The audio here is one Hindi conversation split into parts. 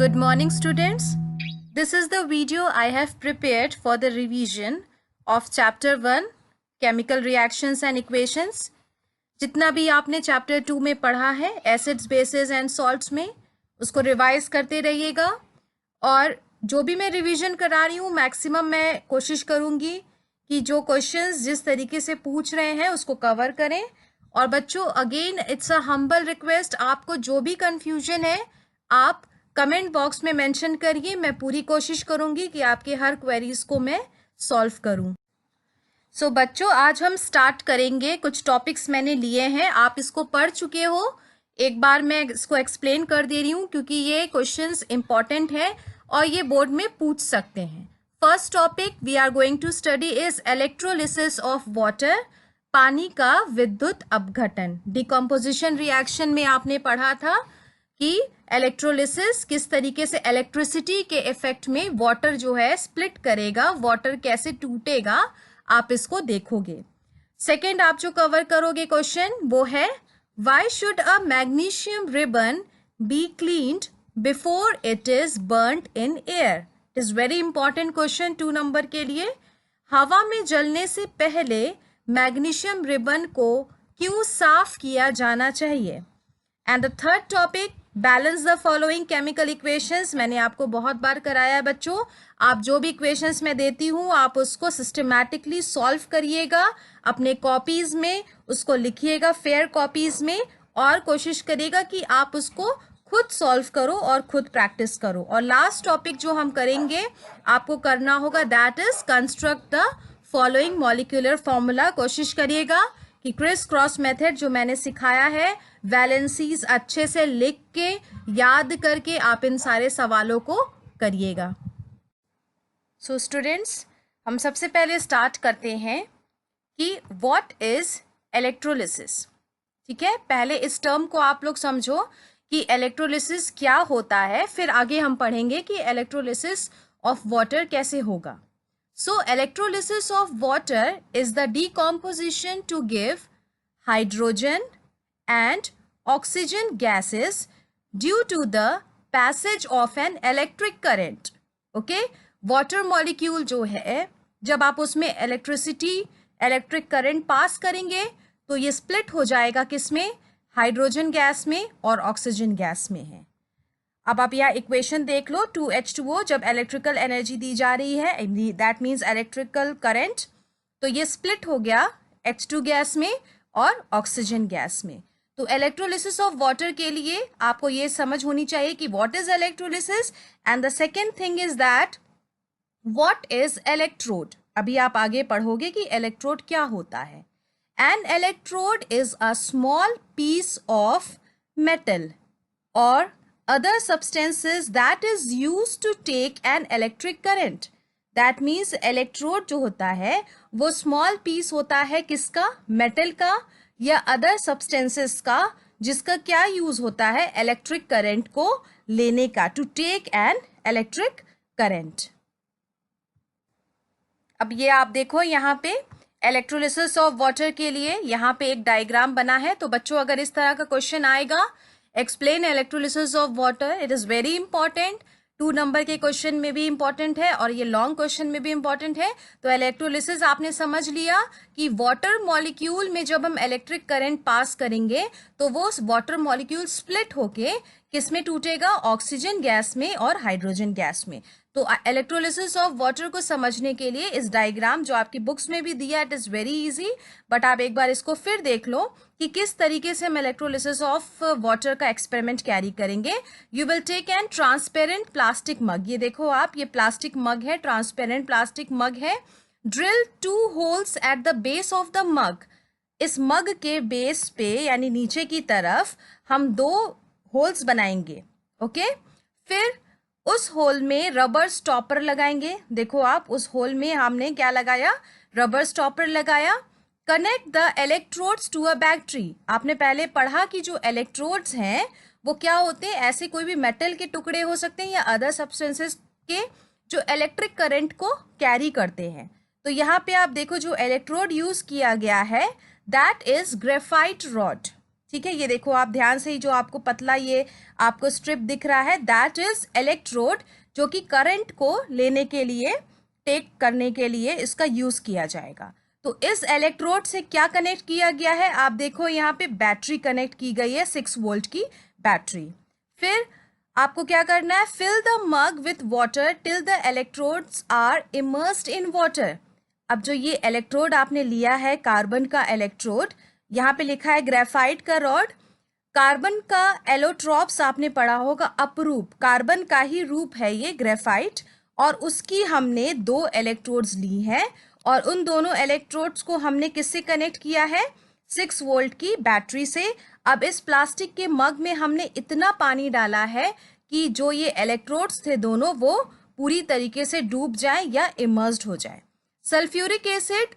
Good morning, students. This is the video I have prepared for the revision of Chapter 1, Chemical Reactions and Equations. जितना भी आपने Chapter 2 में पढ़ा है, Acids, Bases and Salts में, उसको रिवाइज करते रहिएगा. और जो भी मैं रिवीजन करा रही हूँ, मैक्सिमम मैं कोशिश करूँगी कि जो क्वेश्चंस जिस तरीके से पूछ रहे हैं उसको कवर करें. और बच्चों, again it's a humble request, आपको जो भी कंफ्यूजन है आप कमेंट बॉक्स में मेंशन करिए. मैं पूरी कोशिश करूंगी कि आपके हर क्वेरीज को मैं सॉल्व करूं. सो बच्चों, आज हम स्टार्ट करेंगे. कुछ टॉपिक्स मैंने लिए हैं, आप इसको पढ़ चुके हो. एक बार मैं इसको एक्सप्लेन कर दे रही हूँ क्योंकि ये क्वेश्चंस इंपॉर्टेंट है और ये बोर्ड में पूछ सकते हैं. First topic we are going to study is electrolysis of water. पानी का विद्युत अपघटन. डिकम्पोजिशन रिएक्शन में आपने पढ़ा था कि इलेक्ट्रोलिसिस किस तरीके से इलेक्ट्रिसिटी के इफेक्ट में वाटर जो है स्प्लिट करेगा, वाटर कैसे टूटेगा, आप इसको देखोगे. सेकेंड आप जो कवर करोगे क्वेश्चन वो है why should a magnesium ribbon be cleaned before it is burned in air. It is very important question 2 number के लिए. हवा में जलने से पहले मैग्नीशियम रिबन को क्यों साफ किया जाना चाहिए. And the third topic balance the following chemical equations. मैंने आपको बहुत बार कराया है बच्चों. आप जो भी इक्वेशंस मैं देती हूँ आप उसको सिस्टमैटिकली सॉल्व करिएगा, अपने कॉपीज में उसको लिखिएगा, फेयर कॉपीज में, और कोशिश करिएगा कि आप उसको खुद सॉल्व करो और खुद प्रैक्टिस करो. और लास्ट टॉपिक जो हम करेंगे आपको करना होगा that is construct the following molecular formula. कोशिश करिएगा कि क्रिस क्रॉस मेथड जो मैंने सिखाया है वैलेंसीज अच्छे से लिख के याद करके आप इन सारे सवालों को करिएगा. सो स्टूडेंट्स, हम सबसे पहले स्टार्ट करते हैं कि व्हाट इज इलेक्ट्रोलिसिस. ठीक है, पहले इस टर्म को आप लोग समझो कि इलेक्ट्रोलिसिस क्या होता है, फिर आगे हम पढ़ेंगे कि इलेक्ट्रोलिसिस ऑफ वाटर कैसे होगा. So electrolysis of water is the decomposition to give hydrogen and oxygen gases due to the passage of an electric current. Okay? Water molecule जो है, जब आप उसमें इलेक्ट्रिक करंट पास करेंगे तो ये स्प्लिट हो जाएगा किसमें, हाइड्रोजन गैस में और ऑक्सीजन गैस में है. अब आप यहाँ इक्वेशन देख लो, 2H2O जब इलेक्ट्रिकल एनर्जी दी जा रही है दैट मीन्स इलेक्ट्रिकल करंट, तो ये स्प्लिट हो गया H2 गैस में और ऑक्सीजन गैस में. तो इलेक्ट्रोलिसिस ऑफ वाटर के लिए आपको ये समझ होनी चाहिए कि what is electrolysis. And the second thing is that what is electrode. अभी आप आगे पढ़ोगे कि इलेक्ट्रोड क्या होता है. An electrode is a small piece of metal और other substances that is used to take an electric current. That means electrode जो होता है वो small piece होता है किसका, metal का या other substances का, जिसका क्या use होता है electric current को लेने का, to take an electric current. अब ये आप देखो यहाँ पे इलेक्ट्रोलिसिस ऑफ वाटर के लिए यहाँ पे एक डायग्राम बना है. तो बच्चों अगर इस तरह का क्वेश्चन आएगा explain electrolysis of water, it is very important. 2 number के क्वेश्चन में भी इंपॉर्टेंट है और ये लॉन्ग क्वेश्चन में भी इंपॉर्टेंट है. तो इलेक्ट्रोलिसिस आपने समझ लिया कि वाटर मॉलिक्यूल में जब हम इलेक्ट्रिक करंट पास करेंगे तो वो वाटर मॉलिक्यूल स्प्लिट होके किस में टूटेगा, ऑक्सीजन गैस में और हाइड्रोजन गैस में. तो इलेक्ट्रोलिसिस ऑफ वाटर को समझने के लिए इस डायग्राम जो आपकी बुक्स में भी दिया it is very easy, but आप एक बार इसको फिर देख लो कि किस तरीके से हम इलेक्ट्रोलिसिस ऑफ वाटर का एक्सपेरिमेंट कैरी करेंगे. You will take an transparent plastic mug. ये देखो आप, ये प्लास्टिक मग है, ट्रांसपेरेंट प्लास्टिक मग है. Drill 2 holes at the base of the mug. इस मग के बेस पे यानी नीचे की तरफ हम 2 होल्स बनाएंगे. ओके, फिर उस होल में रबर स्टॉपर लगाएंगे. देखो आप, उस होल में हमने क्या लगाया, रबर स्टॉपर लगाया. Connect the electrodes to a battery. आपने पहले पढ़ा कि जो इलेक्ट्रोड्स हैं वो क्या होते हैं, ऐसे कोई भी मेटल के टुकड़े हो सकते हैं या अदर सब्सटेंसेस के जो इलेक्ट्रिक करंट को कैरी करते हैं. तो यहाँ पे आप देखो जो इलेक्ट्रोड यूज किया गया है दैट इज ग्रेफाइट रॉड. ठीक है, ये देखो आप ध्यान से ही, जो आपको पतला ये आपको स्ट्रिप दिख रहा है, दैट इज इलेक्ट्रोड, जो कि करंट को लेने के लिए, टेक करने के लिए इसका यूज किया जाएगा। तो इस इलेक्ट्रोड से क्या कनेक्ट किया गया है, आप देखो यहाँ पे बैटरी कनेक्ट की गई है, 6 वोल्ट की बैटरी। फिर आपको क्या करना है, fill the mug with water till the electrodes are immersed in water. अब जो ये इलेक्ट्रोड आपने लिया है, कार्बन का इलेक्ट्रोड, यहाँ पे लिखा है ग्रेफाइट का रॉड। कार्बन का एलोट्रॉप्स आपने पढ़ा होगा, अपरूप, कार्बन का ही रूप है ये ग्रेफाइट, और उसकी हमने 2 इलेक्ट्रोड्स ली हैं, और उन दोनों इलेक्ट्रोड्स को हमने किससे कनेक्ट किया है, 6 वोल्ट की बैटरी से। अब इस प्लास्टिक के मग में हमने इतना पानी डाला है कि जो ये इलेक्ट्रोड्स थे दोनों, वो पूरी तरीके से डूब जाए या इमर्स्ड हो जाए। सल्फ्यूरिक एसिड,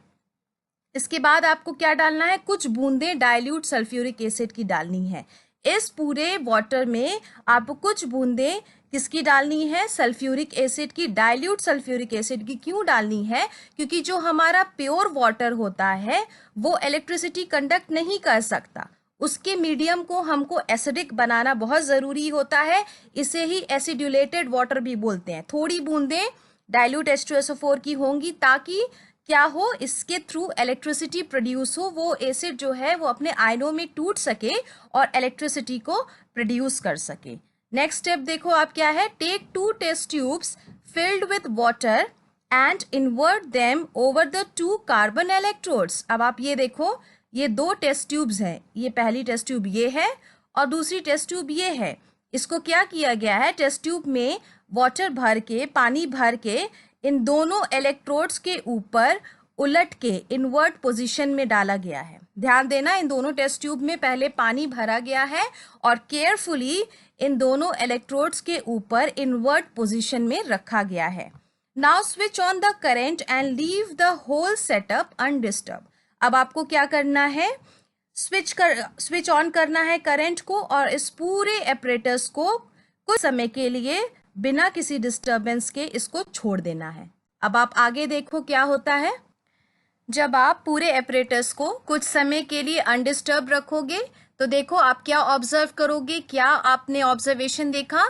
इसके बाद आपको क्या डालना है, कुछ बूंदें डाइल्यूट सल्फ्यूरिक एसिड की डालनी है। इस पूरे वाटर में आपको कुछ बूंदें किसकी डालनी है, सल्फ्यूरिक एसिड की, डाइल्यूट सल्फ्यूरिक एसिड की। क्यों डालनी है, क्योंकि जो हमारा प्योर वाटर होता है वो इलेक्ट्रिसिटी कंडक्ट नहीं कर सकता, उसके मीडियम को हमको एसिडिक बनाना बहुत ज़रूरी होता है, इसे ही एसिडुलेटेड वाटर भी बोलते हैं। थोड़ी बूंदें डाइल्यूट H2SO4 की होंगी, ताकि क्या हो, इसके थ्रू इलेक्ट्रिसिटी प्रोड्यूस हो, वो एसिड जो है वो अपने आयनों में टूट सके और इलेक्ट्रिसिटी को प्रोड्यूस कर सके। नेक्स्ट स्टेप देखो आप क्या है, take 2 test tubes filled with water and invert them over the 2 carbon electrodes. अब आप ये देखो, ये 2 टेस्ट ट्यूब्स हैं, ये पहली टेस्ट ट्यूब ये है और दूसरी टेस्ट ट्यूब ये है। इसको क्या किया गया है, टेस्ट ट्यूब में वाटर भर के, पानी भर के, इन दोनों इलेक्ट्रोड्स के ऊपर उलट के इन्वर्ट पोजीशन में डाला गया है। ध्यान देना, इन दोनों टेस्ट ट्यूब में पहले पानी भरा गया है और केयरफुली इन दोनों इलेक्ट्रोड्स के ऊपर इन्वर्ट पोजीशन में रखा गया है। Now switch on the current and leave the whole setup undisturb. अब आपको क्या करना है, स्विच ऑन करना है करंट को, और इस पूरे एपरेटस को कुछ समय के लिए बिना किसी डिस्टरबेंस के इसको छोड़ देना है। अब आप आगे देखो क्या होता है, जब आप पूरे एपरेटस को कुछ समय के लिए अनडिस्टर्ब रखोगे तो देखो आप क्या ऑब्जर्व करोगे, क्या आपने ऑब्जर्वेशन देखा,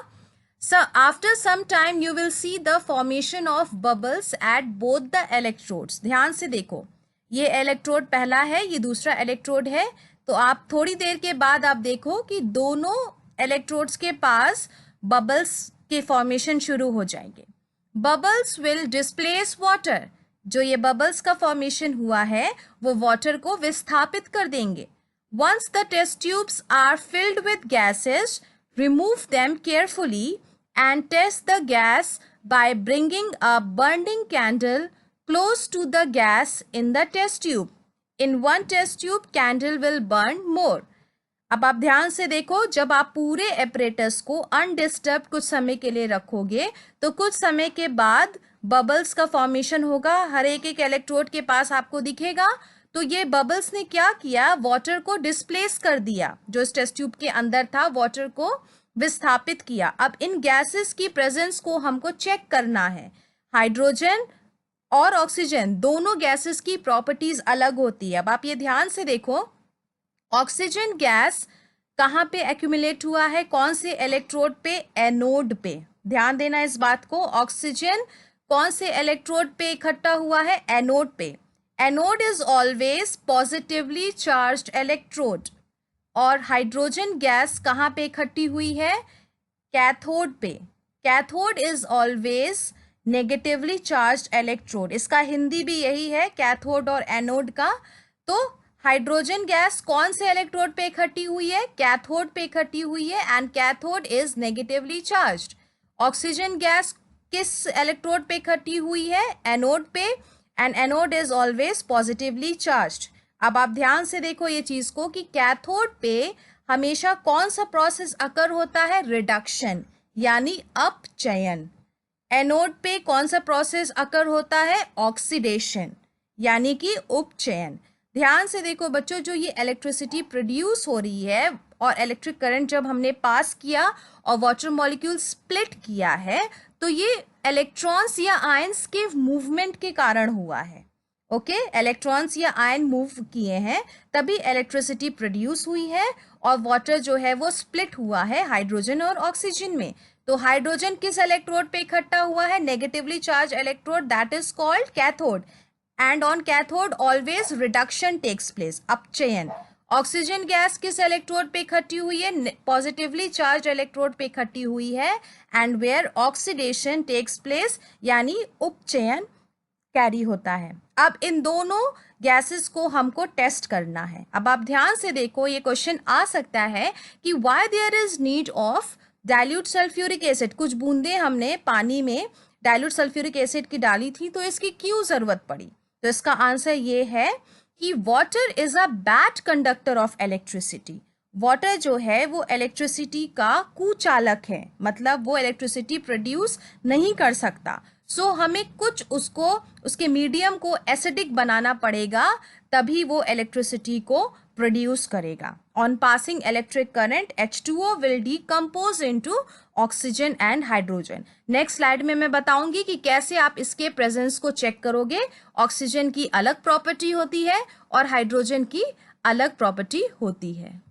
after some time you will see the formation of bubbles at both the electrodes. ध्यान से देखो, ये इलेक्ट्रोड पहला है, ये दूसरा इलेक्ट्रोड है, तो आप थोड़ी देर के बाद आप देखो कि दोनों इलेक्ट्रोड्स के पास बबल्स के फॉर्मेशन शुरू हो जाएंगे। बबल्स विल डिस्प्लेस वाटर, जो ये बबल्स का फॉर्मेशन हुआ है वो वाटर को विस्थापित कर देंगे। Once the test tubes are filled with gases, remove them carefully and test the gas by bringing a burning candle close to the gas in the test tube. In one test tube, candle will burn more. अब आप ध्यान से देखो, जब आप पूरे एपरेटस को अनडिस्टर्ब कुछ समय के लिए रखोगे तो कुछ समय के बाद बबल्स का फॉर्मेशन होगा, हर एक इलेक्ट्रोड के पास आपको दिखेगा। तो ये बबल्स ने क्या किया, वाटर को डिस्प्लेस कर दिया, जो इस टेस्ट ट्यूब के अंदर था वाटर को विस्थापित किया। अब इन गैसेस की प्रेजेंस को हमको चेक करना है। हाइड्रोजन और ऑक्सीजन दोनों गैसेस की प्रॉपर्टीज अलग होती है। अब आप ये ध्यान से देखो, ऑक्सीजन गैस कहाँ पे एक्यूमुलेट हुआ है, कौन से इलेक्ट्रोड पे, एनोड पे। ध्यान देना इस बात को, ऑक्सीजन कौन से इलेक्ट्रोड पे इकट्ठा हुआ है, एनोड पे। Anode is always positively charged electrode. और हाइड्रोजन गैस कहाँ पे इकट्ठी हुई है, कैथोड पे। Cathode is always negatively charged electrode. इसका हिंदी भी यही है, कैथोड और एनोड का। तो हाइड्रोजन गैस कौन से इलेक्ट्रोड पे इकट्ठी हुई है, कैथोड पे इकट्ठी हुई है, and cathode is negatively charged. Oxygen gas किस इलेक्ट्रोड पे इकट्ठी हुई है, एनोड पे, and anode is always positively charged. अब आप ध्यान से देखो ये चीज को कि कैथोड पे हमेशा कौन सा प्रोसेस अकर होता है, रिडक्शन यानी अपचयन। एनोड पे कौन सा प्रोसेस अकर होता है, ऑक्सीडेशन यानी कि उपचयन। ध्यान से देखो बच्चों, जो ये इलेक्ट्रिसिटी प्रोड्यूस हो रही है और इलेक्ट्रिक करंट जब हमने पास किया और वाटर मॉलिक्यूल स्प्लिट किया है, तो ये इलेक्ट्रॉन्स या आयंस के मूवमेंट के कारण हुआ है। ओके, इलेक्ट्रॉन्स या आयन मूव किए हैं तभी इलेक्ट्रिसिटी प्रोड्यूस हुई है, और वाटर जो है वो स्प्लिट हुआ है हाइड्रोजन और ऑक्सीजन में। तो हाइड्रोजन किस इलेक्ट्रोड पे इकट्ठा हुआ है? Negatively charge electrode, that is called cathode. And on cathode always reduction takes place, अपचयन। ऑक्सीजन गैस किस इलेक्ट्रोड पे इकट्ठी हुई है? पॉजिटिवली चार्ज इलेक्ट्रोड पे इकट्ठी हुई है, and where oxidation takes place, यानी उपचयन कैरी होता है। अब इन दोनों गैसेस को हमको टेस्ट करना है। अब आप ध्यान से देखो, ये क्वेश्चन आ सकता है कि why there is need of dilute sulphuric acid. कुछ बूंदें हमने पानी में डाइल्यूट सल्फ्यूरिक एसिड की डाली थी, तो इसकी क्यों जरूरत पड़ी? तो इसका आंसर ये है कि water is a bad conductor of electricity. Water जो है वो इलेक्ट्रिसिटी का कुचालक है, मतलब वो इलेक्ट्रिसिटी प्रोड्यूस नहीं कर सकता। सो हमें कुछ उसके मीडियम को एसिडिक बनाना पड़ेगा, तभी वो इलेक्ट्रिसिटी को प्रोड्यूस करेगा। On passing electric current H2O will decompose into oxygen and hydrogen. Next slide में मैं बताऊंगी कि कैसे आप इसके प्रेजेंस को चेक करोगे। ऑक्सीजन की अलग प्रॉपर्टी होती है और हाइड्रोजन की अलग प्रॉपर्टी होती है।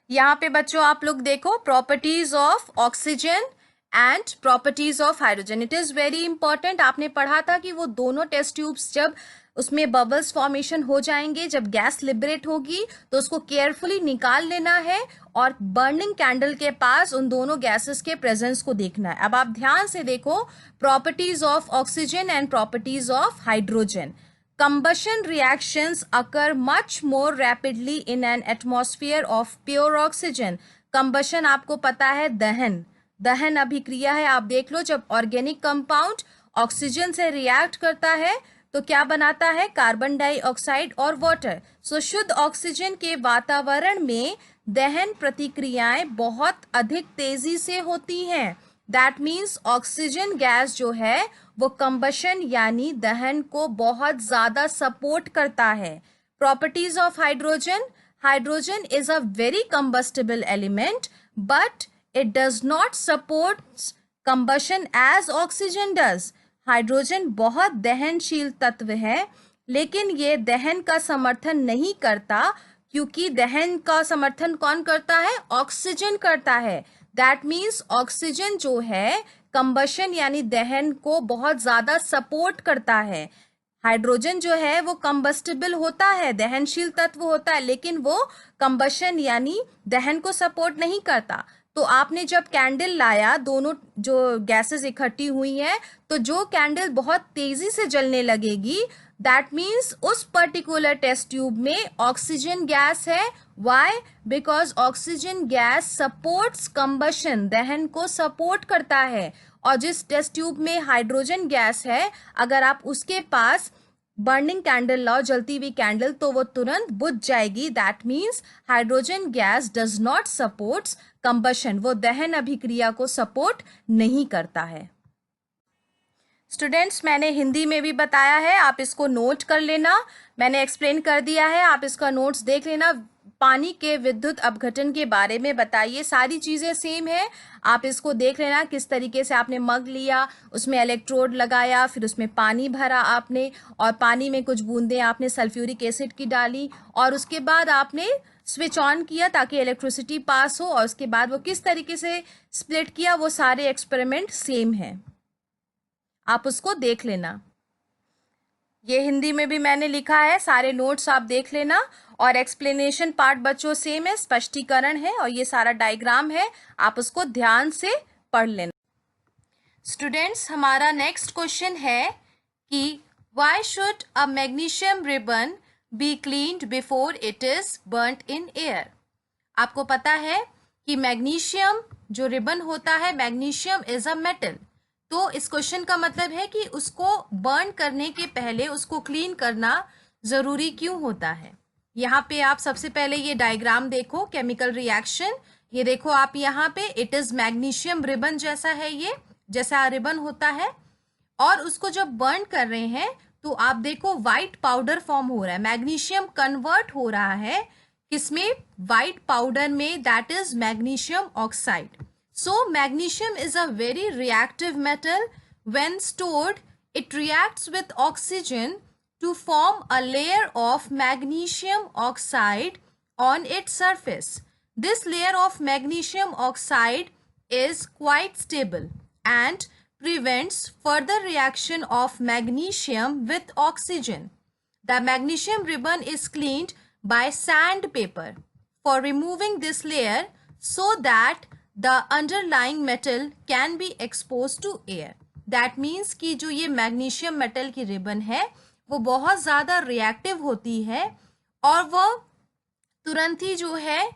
यहाँ पे बच्चों आप लोग देखो, properties of oxygen and properties of hydrogen. It is very important. आपने पढ़ा था कि वो दोनों टेस्ट ट्यूब्स जब उसमें बबल्स फॉर्मेशन हो जाएंगे, जब गैस लिबरेट होगी, तो उसको केयरफुली निकाल लेना है और बर्निंग कैंडल के पास उन दोनों गैसेस के प्रेजेंस को देखना है। अब आप ध्यान से देखो, properties of oxygen and properties of hydrogen. Combustion reactions occur much more rapidly in an atmosphere of pure oxygen. Combustion आपको पता है दहन अभिक्रिया है। आप देख लो, जब ऑर्गेनिक कंपाउंड ऑक्सीजन से रिएक्ट करता है तो क्या बनाता है? कार्बन डाइऑक्साइड और वाटर। सो शुद्ध ऑक्सीजन के वातावरण में दहन प्रतिक्रियाएं बहुत अधिक तेजी से होती हैं। दैट मीन्स ऑक्सीजन गैस जो है वो कंबशन यानी दहन को बहुत ज्यादा सपोर्ट करता है। Properties of hydrogen. Hydrogen is a very combustible element, but it does not support combustion as oxygen does. Hydrogen बहुत दहनशील तत्व है, लेकिन ये दहन का समर्थन नहीं करता, क्योंकि दहन का समर्थन कौन करता है? ऑक्सीजन करता है। दैट मीन्स ऑक्सीजन जो है कंबशन यानी दहन को बहुत ज्यादा सपोर्ट करता है। हाइड्रोजन जो है वो कंबस्टिबल होता है, दहनशील तत्व होता है, लेकिन वो कंबशन यानी दहन को सपोर्ट नहीं करता। तो आपने जब कैंडल लाया, दोनों जो गैसेस इकट्ठी हुई हैं, तो जो कैंडल बहुत तेजी से जलने लगेगी, दैट मीन्स उस पर्टिकुलर टेस्ट ट्यूब में ऑक्सीजन गैस है। Why? Because oxygen gas supports combustion, दहन को सपोर्ट करता है। और जिस टेस्ट ट्यूब में हाइड्रोजन गैस है, अगर आप उसके पास बर्निंग कैंडल लाओ, जलती हुई कैंडल, तो वो तुरंत बुझ जाएगी। That means hydrogen gas does not supports combustion, वो दहन अभिक्रिया को सपोर्ट नहीं करता है। स्टूडेंट्स, मैंने हिंदी में भी बताया है, आप इसको नोट कर लेना। मैंने एक्सप्लेन कर दिया है, आप इसका नोट्स देख लेना। पानी के विद्युत अपघटन के बारे में बताइए, सारी चीज़ें सेम है, आप इसको देख लेना। किस तरीके से आपने मग लिया, उसमें इलेक्ट्रोड लगाया, फिर उसमें पानी भरा आपने, और पानी में कुछ बूंदें आपने सल्फ्यूरिक एसिड की डाली, और उसके बाद आपने स्विच ऑन किया ताकि इलेक्ट्रिसिटी पास हो, और उसके बाद वो किस तरीके से स्प्लिट किया, वो सारे एक्सपेरिमेंट सेम है, आप उसको देख लेना। ये हिंदी में भी मैंने लिखा है, सारे नोट्स आप देख लेना। और एक्सप्लेनेशन पार्ट बच्चों सेम है, स्पष्टीकरण है, और ये सारा डायग्राम है, आप उसको ध्यान से पढ़ लेना। स्टूडेंट्स, हमारा नेक्स्ट क्वेश्चन है कि why should a magnesium ribbon be cleaned before it is burnt in air. आपको पता है कि मैग्नीशियम जो रिबन होता है, मैग्नीशियम इज अ मेटल, तो इस क्वेश्चन का मतलब है कि उसको बर्न करने के पहले उसको क्लीन करना जरूरी क्यों होता है। यहाँ पे आप सबसे पहले ये डायग्राम देखो, केमिकल रिएक्शन, ये देखो आप यहाँ पे, इट इज मैग्नीशियम रिबन जैसा है, ये जैसा रिबन होता है, और उसको जब बर्न कर रहे हैं तो आप देखो व्हाइट पाउडर फॉर्म हो रहा है, मैग्नीशियम कन्वर्ट हो रहा है किसमें? व्हाइट पाउडर में, that is magnesium oxide. So magnesium is a very reactive metal. When stored, it reacts with oxygen to form a layer of magnesium oxide on its surface. This layer of magnesium oxide is quite stable and prevents further reaction of magnesium with oxygen. The magnesium ribbon is cleaned by sandpaper for removing this layer so that the underlying metal can be exposed to air. That means कि जो ये मैग्नीशियम मेटल की रिबन है वो बहुत ज़्यादा रिएक्टिव होती है और वो तुरंत ही जो है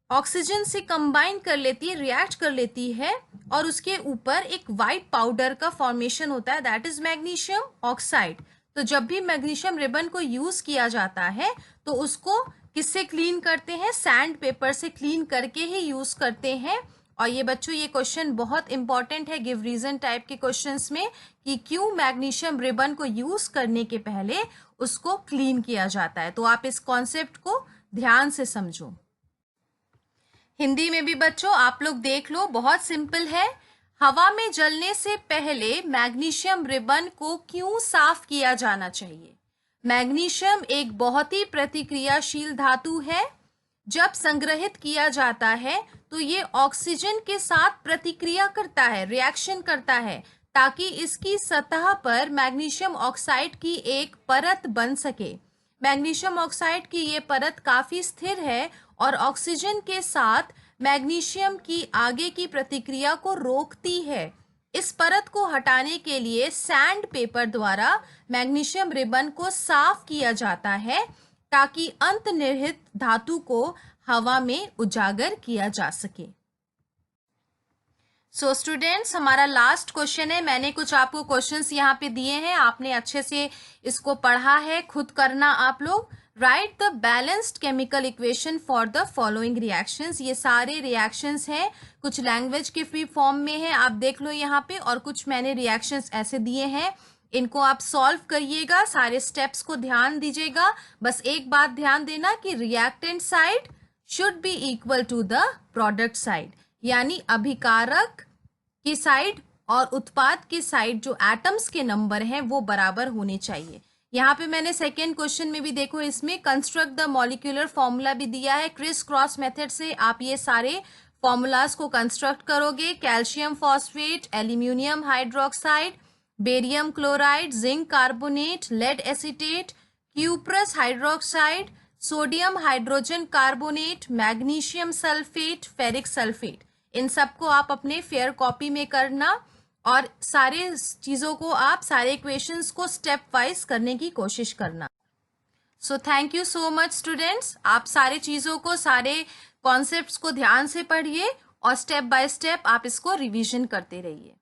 ऑक्सीजन से कंबाइन कर लेती है, रिएक्ट कर लेती है और उसके ऊपर एक वाइट पाउडर का फॉर्मेशन होता है, दैट इज मैग्नीशियम ऑक्साइड. तो जब भी मैग्नीशियम रिबन को यूज किया जाता है तो उसको किससे क्लीन करते हैं? सैंड पेपर से क्लीन करके ही यूज करते हैं. और ये बच्चों ये क्वेश्चन बहुत इंपॉर्टेंट है गिव रीजन टाइप के क्वेश्चंस में कि क्यों मैग्नीशियम रिबन को यूज करने के पहले उसको क्लीन किया जाता है. तो आप इस कॉन्सेप्ट को ध्यान से समझो. हिंदी में भी बच्चों आप लोग देख लो, बहुत सिंपल है. हवा में जलने से पहले मैग्नीशियम रिबन को क्यों साफ किया जाना चाहिए? मैग्नीशियम एक बहुत ही प्रतिक्रियाशील धातु है. जब संग्रहित किया जाता है तो ये ऑक्सीजन के साथ प्रतिक्रिया करता है, रिएक्शन करता है ताकि इसकी सतह पर मैग्नीशियम ऑक्साइड की एक परत बन सके. मैग्नीशियम ऑक्साइड की ये परत काफी स्थिर है और ऑक्सीजन के साथ मैग्नीशियम की आगे की प्रतिक्रिया को रोकती है. इस परत को हटाने के लिए सैंड पेपर द्वारा मैग्नीशियम रिबन को साफ किया जाता है ताकि अंतर्निहित धातु को हवा में उजागर किया जा सके. सो स्टूडेंट्स हमारा लास्ट क्वेश्चन है. मैंने कुछ आपको क्वेश्चंस यहाँ पे दिए हैं, आपने अच्छे से इसको पढ़ा है, खुद करना आप लोग. Right the balanced chemical equation for the following reactions. ये सारे रिएक्शंस हैं, कुछ लैंग्वेज के फ्री फॉर्म में है, आप देख लो यहाँ पे, और कुछ मैंने रिएक्शंस ऐसे दिए हैं. इनको आप सॉल्व करिएगा, सारे स्टेप्स को ध्यान दीजिएगा. बस एक बात ध्यान देना कि reactant side should be equal to the product side, यानी अभिकारक की साइड और उत्पाद की साइड जो एटम्स के नंबर हैं वो बराबर होने चाहिए. यहाँ पे मैंने सेकेंड क्वेश्चन में भी देखो, इसमें कंस्ट्रक्ट द मॉलिक्यूलर फॉर्मूला भी दिया है. क्रिस क्रॉस मेथड से आप ये सारे फॉर्मूलाज को कंस्ट्रक्ट करोगे. Calcium phosphate, aluminium hydroxide, barium chloride, zinc carbonate, lead acetate, cuprous hydroxide, sodium hydrogen carbonate, magnesium sulphate, ferric sulphate. इन सबको आप अपने फेयर कॉपी में करना और सारे चीज़ों को आप सारे इक्वेशंस को स्टेप वाइज करने की कोशिश करना. So thank you so much students. आप सारे चीज़ों को, सारे कॉन्सेप्ट्स को ध्यान से पढ़िए और स्टेप बाय स्टेप आप इसको रिवीजन करते रहिए.